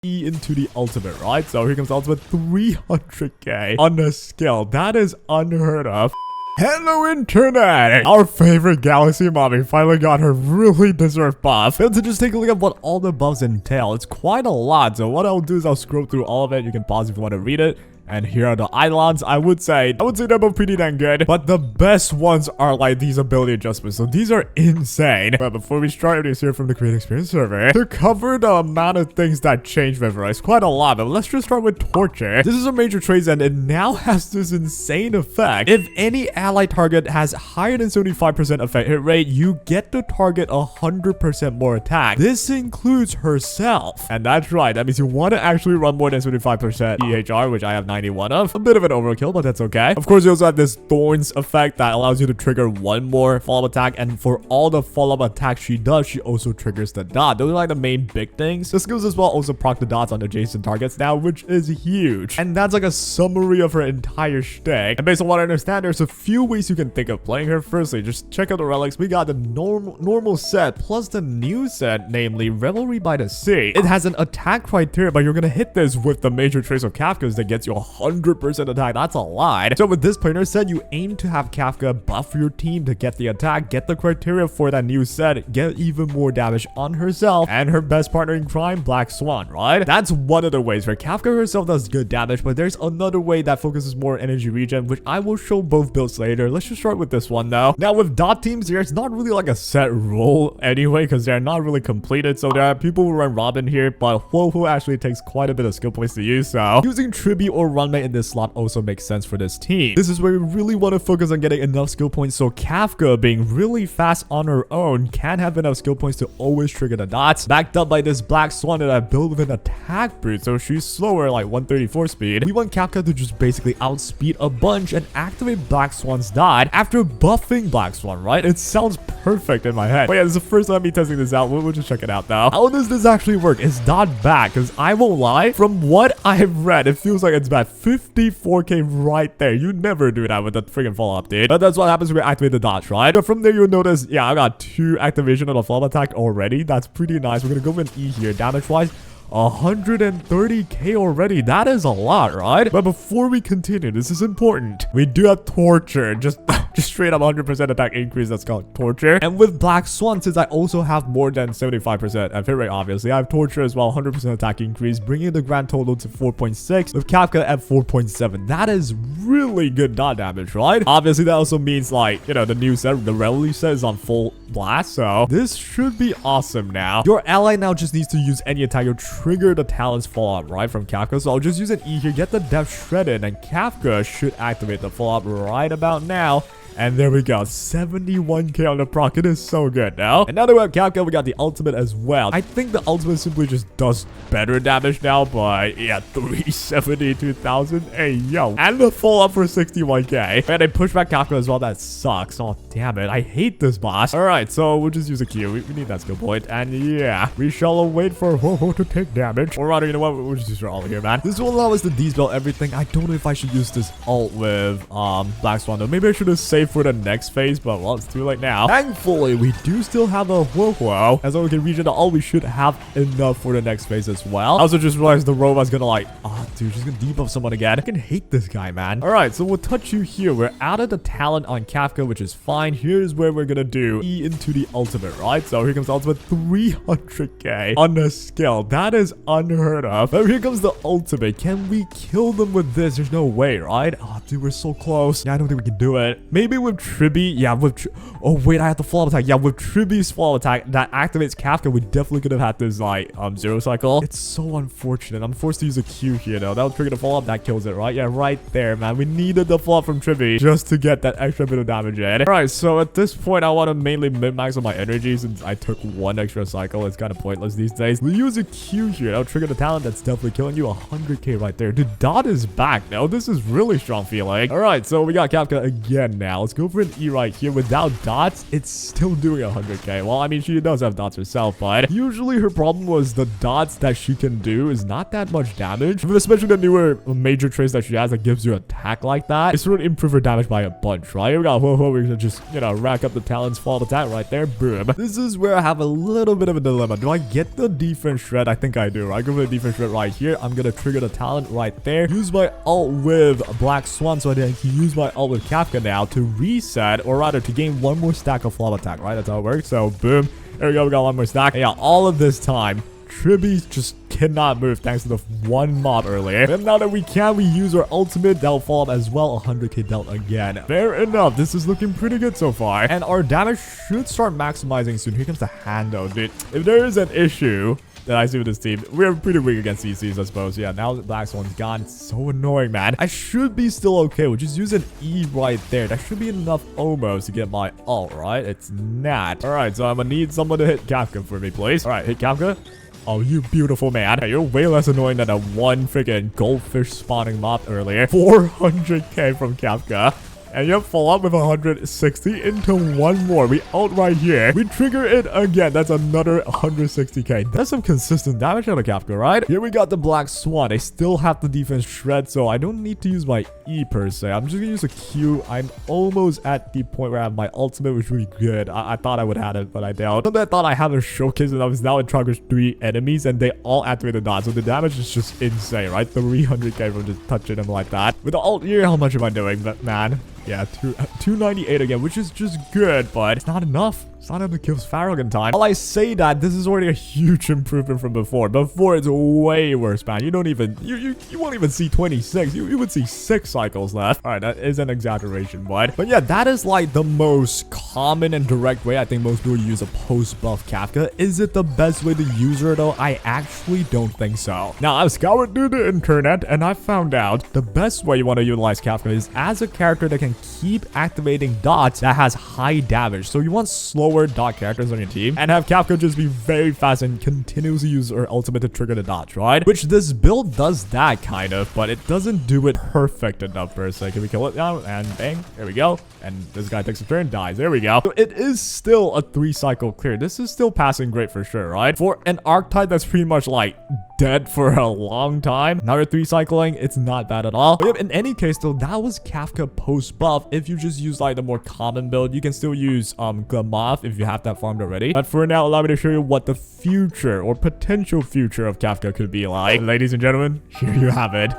E into the ultimate, right? So here comes the ultimate 300k on the skill. That is unheard of. Hello internet! Our favorite galaxy mommy finally got her really deserved buff. And to just take a look at what all the buffs entail, it's quite a lot. So what I'll do is I'll scroll through all of it. You can pause if you want to read it. And here are the icons. I would say they're both pretty dang good. But the best ones are like these ability adjustments. So these are insane. But before we start, let's hear from the Create Experience server to cover the amount of things that change Vivra. It's quite a lot, but let's just start with Torture. This is a major trait and it now has this insane effect. If any ally target has higher than 75% effect hit rate, you get to target 100% more attack. This includes herself. And that's right. That means you want to actually run more than 75% EHR, which I have 91 of. A bit of an overkill, but that's okay. Of course, you also have this Thorns effect that allows you to trigger one more follow-up attack, and for all the follow-up attacks she does, she also triggers the dot. Those are like the main big things. The skills as well also proc the dots on adjacent targets now, which is huge. And that's like a summary of her entire shtick. And based on what I understand, there's a few ways you can think of playing her. Firstly, just check out the relics. We got the normal set plus the new set, namely Revelry by the Sea. It has an attack criteria, but you're gonna hit this with the major trace of Kafka's that gets you 100% attack. That's a lot. So with this planner set, you aim to have Kafka buff your team to get the attack, get the criteria for that new set, get even more damage on herself, and her best partner in crime, Black Swan, right? That's one of the ways where Kafka herself does good damage, but there's another way that focuses more energy regen, which I will show both builds later. Let's just start with this one though. Now with dot teams here, it's not really like a set role anyway, because they're not really completed. So there are people who run Robin here, but Ho actually takes quite a bit of skill points to use. So using Tribi or Runmate in this slot also makes sense for this team. This is where we really want to focus on getting enough skill points, so Kafka, being really fast on her own, can have enough skill points to always trigger the dots, backed up by this Black Swan that I built with an attack boost, so she's slower, like 134 speed. We want Kafka to just basically outspeed a bunch and activate Black Swan's dot after buffing Black Swan, right? It sounds perfect in my head. But yeah, this is the first time me testing this out. We'll just check it out though. How does this actually work? Is dot back? Because I won't lie, from what I've read, it feels like it's bad. 54k right there. You never do that with the freaking follow-up, dude. But that's what happens when we activate the dots, right? But from there, you'll notice, yeah, I got 2 activation of the follow-up attack already. That's pretty nice. We're gonna go with an E here. Damage-wise, 130k already. That is a lot, right? But before we continue, this is important. We do have Torture. Just straight up 100% attack increase. That's called Torture. And with Black Swan, since I also have more than 75% hit rate, obviously, I have Torture as well, 100% attack increase, bringing the grand total to 4.6 with Kafka at 4.7. That is really good dot damage, right? Obviously, that also means, like, you know, the new set, the Revelry set is on full blast, so this should be awesome now. Your ally now just needs to use any attack. You'll trigger the talent's fallout, right, from Kafka. So I'll just use an E here, get the depth shredded, and Kafka should activate the fallout right about now. And there we go, 71k on the proc. It is so good now. And now that we have Kafka, we got the ultimate as well. I think the ultimate simply just does better damage now, but yeah, 372,000. Hey, yo. And the follow-up for 61k. And they push back Kafka as well. That sucks. Oh, damn it. I hate this boss. All right, so we'll just use a Q. We need that skill point. And yeah, we shall wait for Ho to take damage. Or rather, you know what? We'll just use her ult here, man. This will allow us to dispel everything. I don't know if I should use this ult with Black Swan, though. Maybe I should have saved for the next phase, but well, it's too late now. Thankfully, we do still have a Ho. As long as we can regen the ult, we should have enough for the next phase as well. I also just realized the robot's gonna like, oh dude, she's gonna debuff someone again. I can hate this guy, man. All right, so we'll touch you here. We're out of the talent on Kafka, which is fine. Here's where we're gonna do E into the ultimate, right? So here comes the ultimate 300k on the skill. That is unheard of. But here comes the ultimate. Can we kill them with this? There's no way, right? Oh dude, we're so close. Yeah, I don't think we can do it. Maybe with Tribi, yeah, oh wait, I have the follow-up attack. Yeah, with Tribi's follow-up attack that activates Kafka, we definitely could have had this like zero cycle. It's so unfortunate. I'm forced to use a Q here though. That will trigger the follow-up. That kills it, right? Yeah, right there, man. We needed the follow-up from Tribi just to get that extra bit of damage in. All right, so at this point, I want to mainly min-max on my energy since I took 1 extra cycle. It's kind of pointless these days. We'll use a Q here. That'll trigger the talent. That's definitely killing you. 100k right there. Dude, dot is back now. This is really strong feeling. All right, so we got Kafka again now. let's go for an E right here. Without dots, it's still doing 100k. Well, I mean, she does have dots herself, but usually her problem was the dots that she can do is not that much damage. Especially the newer major traits that she has that gives you attack like that. It's going to improve her damage by a bunch, right? Here we go. We're gonna just, rack up the talents, fall attack right there. Boom. This is where I have a little bit of a dilemma. Do I get the defense shred? I think I do, right? Go for the defense shred right here. I'm gonna trigger the talent right there. Use my ult with Black Swan so I can use my ult with Kafka now to reset, or rather to gain one more stack of flop attack, right? That's how it works. So boom. There we go. We got one more stack. And yeah, all of this time, Tribby just cannot move thanks to the one mob earlier. And now that we can, we use our ultimate. That'll fall up as well. 100k dealt again. Fair enough. This is looking pretty good so far. And our damage should start maximizing soon. Here comes the hand though, dude. If there is an issue that I see with this team, we're pretty weak against CCs, I suppose. Yeah, now the Black Swan's gone. It's so annoying, man. I should be still okay. We'll just use an E right there. That should be enough almost to get my ult, right? It's not. All right, so I'm gonna need someone to hit Kafka for me, please. All right, hit Kafka. Oh, you beautiful man. Hey, you're way less annoying than that one freaking goldfish spawning mob earlier. 400k from Kafka. And you fall up with 160 into one more. We ult right here. We trigger it again. That's another 160k. That's some consistent damage out of Kafka, right? Here we got the Black Swan. I still have the defense shred, so I don't need to use my E per se. I'm just gonna use a Q. I'm almost at the point where I have my ultimate, which would be good. I thought I would have it, but I don't. Something I thought I haven't showcased, and I was now in charge of 3 enemies, and they all activated dots. So the damage is just insane, right? 300k from just touching them like that. With the ult here, how much am I doing? But man, yeah, 298 again, which is just good, but it's not enough. It's not enough to kill Pharaoh in time. While I say that, this is already a huge improvement from before. Before, it's way worse, man. You don't even, you won't even see 26. You would see 6 cycles left. All right, that is an exaggeration, but yeah, that is like the most common and direct way I think most people use a post-buff Kafka. Is it the best way to use her, though? I actually don't think so. Now, I've scoured through the internet, and I found out the best way you want to utilize Kafka is as a character that can keep activating dots that has high damage. So you want slower dot characters on your team and have Kafka just be very fast and continuously use her ultimate to trigger the dots, right? Which this build does that kind of, but it doesn't do it perfect enough per se. Can we kill it now? And bang, there we go. And this guy takes a turn, dies. There we go. So it is still a 3 cycle clear. This is still passing great for sure, right? For an archetype that's pretty much like dead for a long time. Now you're 3 cycling, it's not bad at all. But in any case though, that was Kafka post buff. If you just use like the more common build, you can still use Glamoth if you have that farmed already. But for now, allow me to show you what the future or potential future of Kafka could be like. Ladies and gentlemen, here you have it.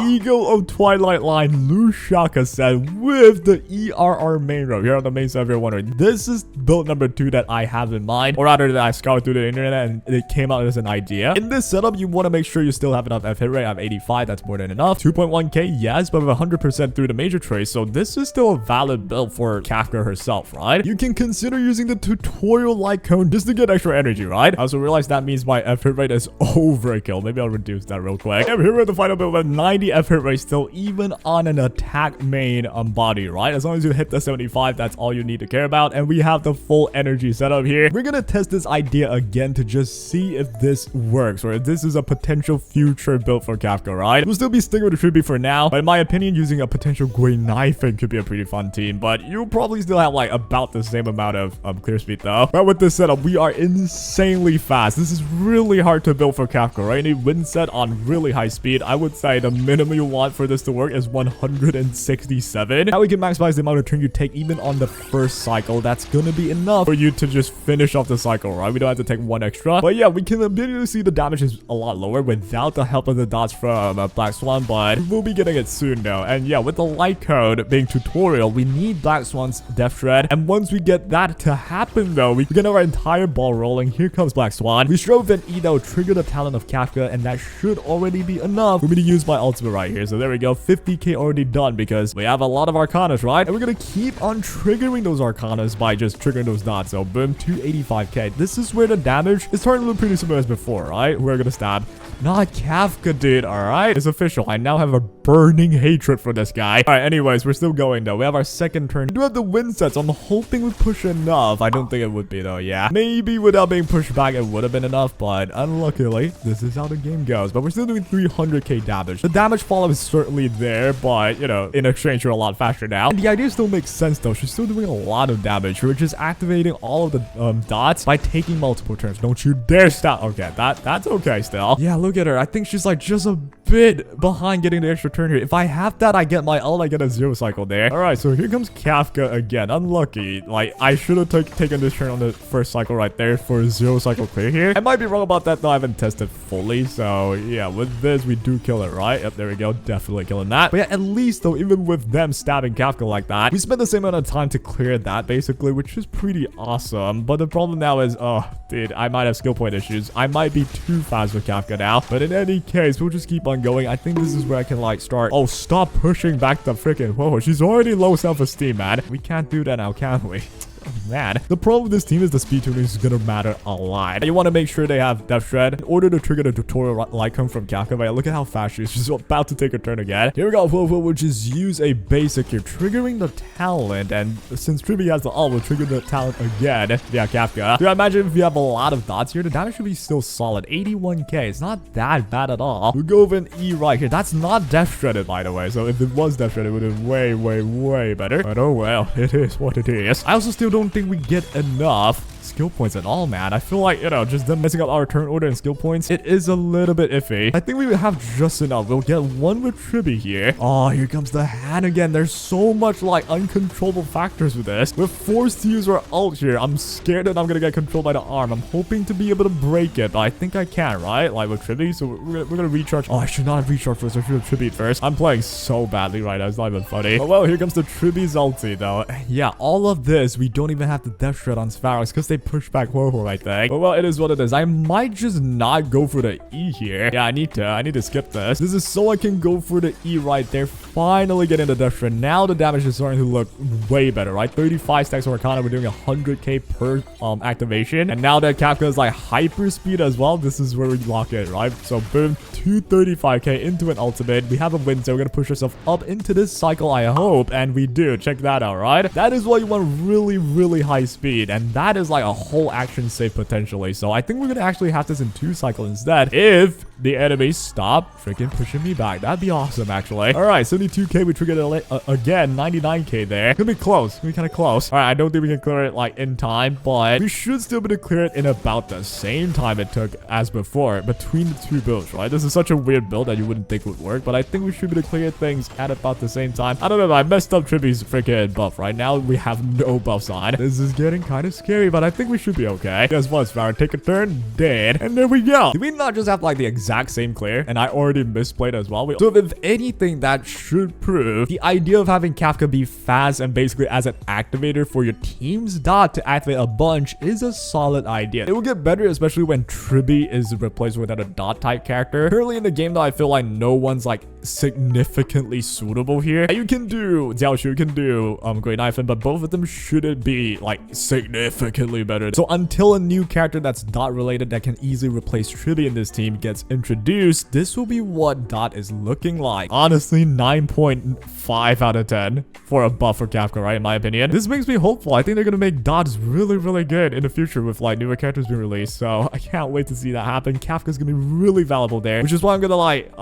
Eagle of Twilight line Lushaka said with the ERR main row here on the main side. If you're wondering, this is build number 2 that I have in mind, or rather that I scoured through the internet and it came out as an idea. In this setup, you want to make sure you still have enough F hit rate. I have 85, that's more than enough. 2.1k, yes, but with 100% through the major trace, so this is still a valid build for Kafka herself, right? You can consider using the tutorial light cone just to get extra energy, right? I also realized that means my F hit rate is overkill. Maybe I'll reduce that real quick. And here with the final build with 90 F hit rate still, even on an attack main body, right? As long as you hit the 75, that's all you need to care about. And we have the full energy setup here. We're gonna test this idea again to just see if this works or if this is a potential future build for Kafka, right? We'll still be sticking with the Tribute for now, but in my opinion, using a potential Grey Knifing could be a pretty fun team, but you'll probably still have like about the same amount of clear speed though. But with this setup, we are insanely fast. This is really hard to build for Kafka, right? You need wind set on really high speed. I would say the minimum you want for this to work is 167. Now we can maximize the amount of turn you take even on the first cycle. That's gonna be enough for you to just finish off the cycle, right? We don't have to take 1 extra. But yeah, we can immediately see the damage is a lot lower without the help of the dots from Black Swan, but we'll be getting it soon though. And yeah, with the light code being tutorial, we need Black Swan's death shred. And once we get that to happen though, we get our entire ball rolling. Here comes Black Swan. We strove an E though, trigger the talent of Kafka, and that should already be enough for me to use my ultimate right here. So there we go, 50k already done because we have a lot of Arcanas, right? And we're gonna keep on triggering those Arcanas by just triggering those dots. So boom, 285k. This is where the damage is starting to look pretty similar as before, right? We're gonna stab. Not Kafka, dude. All right, it's official. I now have a burning hatred for this guy. All right, anyways, we're still going though. We have our second turn. We do have the wind set, so I'm hoping we push enough. I don't think it would be though. Yeah, maybe without being pushed back, it would have been enough, but unluckily, this is how the game goes. But we're still doing 300k damage. The damage follow is certainly there, but, you know, in exchange, you're a lot faster now. And the idea still makes sense, though. She's still doing a lot of damage. You're just activating all of the dots by taking multiple turns. Don't you dare stop. Okay, that's okay still. Yeah, look at her. I think she's like just a bit behind getting the extra turn here. If I have that, I get my ult, I get a 0 cycle there. All right, so here comes Kafka again. Unlucky. Like, I should have taken this turn on the first cycle right there for a 0 cycle clear here. I might be wrong about that, though. I haven't tested fully. So, yeah, with this, we do kill it, right? Yep, there we go. Definitely killing that. But yeah, at least, though, even with them stabbing Kafka like that, we spent the same amount of time to clear that, basically, which is pretty awesome. But the problem now is, oh, dude, I might have skill point issues. I might be too fast with Kafka now. But in any case, we'll just keep on going. I think this is where I can, like, start. Oh, stop pushing back the freaking... Whoa, she's already low self-esteem, man. We can't do that now, can we? Oh, man. The problem with this team is the speed tuning is gonna matter a lot. You want to make sure they have Death Shred in order to trigger the tutorial like come from Kafka. But yeah, look at how fast she is. She's about to take her turn again. Here we go. We'll just use a basic here, triggering the talent. And since Tribi has the ult, we'll trigger the talent again. Yeah, Kafka. Dude, I imagine if you have a lot of dots here, the damage should be still solid. 81k. It's not that bad at all. We'll go with an E right here. That's not Death Shredded, by the way. So if it was Death Shredded, it would have been way, way, way better. But oh well, it is what it is. I also still don't think we get enough skill points at all, man. I feel like, you know, just them messing up our turn order and skill points, it is a little bit iffy. I think we would have just enough. We'll get one with Tribi here. Oh, here comes the hand again. There's so much, like, uncontrollable factors with this. We're forced to use our ult here. I'm scared that I'm gonna get controlled by the arm. I'm hoping to be able to break it, but I think I can, right? Like with Tribi. So we're gonna recharge. Oh, I should not have recharged first. I should have Tribi'd first. I'm playing so badly right now. It's not even funny. But well, here comes the Tribi's ulti, though. Yeah, all of this, we don't even have the Death Shred on Sparrows because they push back Ho-Ho, I think. But well, it is what it is. I might just not go for the E here. Yeah, I need to skip this. This is so I can go for the E right there. Finally getting the Death Shred. Now the damage is starting to look way better, right? 35 stacks of Arcana. We're doing 100k per activation. And now that Kafka is like hyper speed as well, this is where we lock it, right? So boom, 235k into an ultimate. We have a win, so we're gonna push ourselves up into this cycle, I hope. And we do. Check that out, right? That is why you want really, really high speed. And that is like a whole action save potentially. So I think we're gonna actually have this in 2 cycles instead if the enemies stop freaking pushing me back. That'd be awesome, actually. All right, 72k. We triggered it again. 99k there. Gonna be close. Gonna be kind of close. All right, I don't think we can clear it like in time, but we should still be able to clear it in about the same time it took as before between the 2 builds, right? This is such a weird build that you wouldn't think would work, but I think we should be able to clear things at about the same time. I don't know. I messed up Tribi's freaking buff. Right now, we have no buffs on. This is getting kind of scary, but I think we should be okay. Guess what, Sparrow? Take a turn, dead, and there we go. Did we not just have like the exact same clear? And I already misplayed as well. So if anything, that should prove the idea of having Kafka be fast and basically as an activator for your team's dot to activate a bunch is a solid idea. It will get better, especially when Tribi is replaced with a dot type character. Currently in the game, though, I feel like no one's like significantly suitable here. You can do Xiaoshu, you can do Great Knife, but both of them shouldn't be like significantly better. So until a new character that's dot related that can easily replace Tribi in this team gets introduced, this will be what dot is looking like. Honestly, 9.5 out of 10 for a buff for Kafka, right? In my opinion, this makes me hopeful. I think they're gonna make dots really, really good in the future with like newer characters being released. So I can't wait to see that happen. Kafka's gonna be really valuable there, which is why I'm gonna like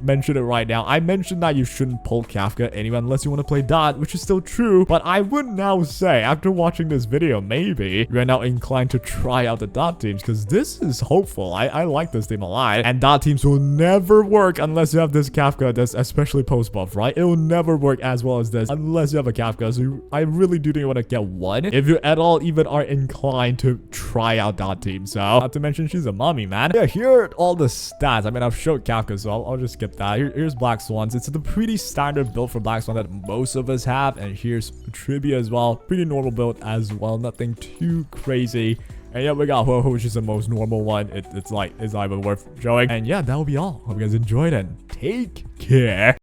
mention it right now. I mentioned that you shouldn't pull Kafka anyway unless you want to play dot, which is still true, but I would now say after watching this video, maybe you're now inclined to try out the dot teams because this is hopeful. I like this team a lot, and dot teams will never work unless you have this Kafka that's especially post buff, right? It will never work as well as this unless you have a Kafka. So I really do think you want to get one if you at all even are inclined to try out dot team. So not to mention she's a mommy, man. Yeah, here are all the stats. I mean, I've showed Kafka, so I'll just skip that. Here's Black Swans. It's the pretty standard build for Black Swan that most of us have, and here's Tribi as well. Pretty normal build as well, nothing too crazy. And yeah, we got Ho-Ho, which is the most normal one. It's not even worth showing. And yeah, that will be all. Hope you guys enjoyed it. Take care.